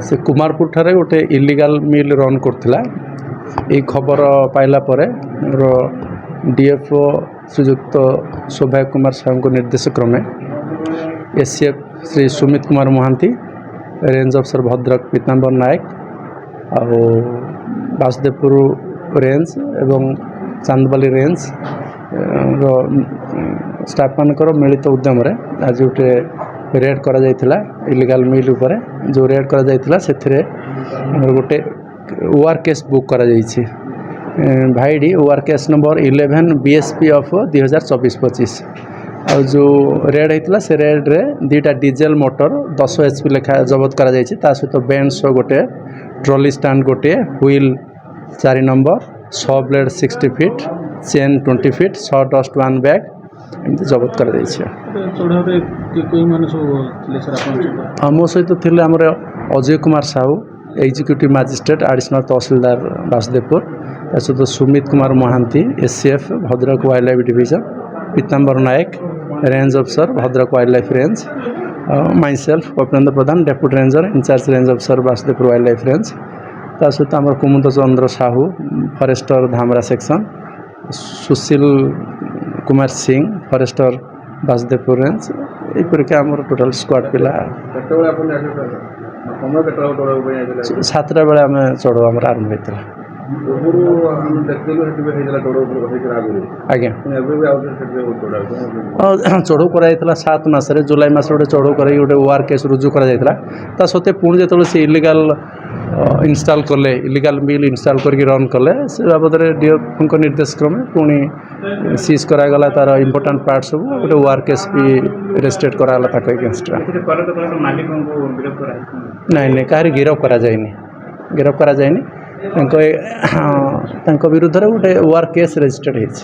से कुमारपुर ठारे गोटे इलिगाल मिल रन करथिला। এই खबर पाइला परे डीएफओ श्रीजुक्त सौभाग्य कुमार साहू निर्देश क्रमे एसीएफ श्री सुमित कुमार महांती, रेंज अफसर भद्रक पीताम्बर नायक और वासुदेवपुर रेंज एवं चांदबाली रेंज स्टाफ मानकर मिलित उद्यम आज गोटे रेड करा जायतिला इलिगाल मिल उपरे जो रेड करा जायतिला सेथिरे गोटे ओआर केस बुक करा जायछि। भाईडी OR case number 11 BSP of 2024-25 और जो रेड होता से रेड रे दुटा डीजेल मोटर 10 एचपी लेखा जबत करा जायछि। ता सहित बेंच गोटे ट्रॉली स्टैंड गोटे wheel 4 number 100 blade 60 feet chain 20 feet 100 dust 1 bag एमती जबत कर मो सहित थे आम Ajay Kumar Sahu executive magistrate additional tehsildar Basudevpur सहित Sumit Kumar Mahanti ACF Bhadrak wild life division, Pitambar Nayak range अफसर Bhadrak wild life range, myself Kapilendra Pradhan deputy ranger in-charge range अफसर वासुदेवपुर वाइल्ड लाइफ रेंज, ता सहित आम कुमुद चंद्र Sahu forester Dhamra section, Sushil Kumar Singh forester Vasudevpur range यहीपरिक आम टोटाल स्क्वाड पिला 7टा बेले आम चढ़ऊ आम आरंभ होता। आज्ञा चढ़ऊ कर 7 मासरे जुलाई मास गोटे चढ़ऊ कर गोटे ओआर केस रुजु कर सत्वे पुणी जो से इलिगाल इनस्टॉल कले इलिगाल मिल इनस्टॉल करके रन कले से बाबद डीएफ निर्देश क्रमे पुणी सीज करागला तार इंपोर्टाट पार्ट सब गोटे ओआर केस भी रेजिस्ट्रेट करागला ताको एगेंस्ट नहीं कहीं गिरफ करा जाए विरुद्ध गोटे ओआर केस रेजिस्टर्ड होती।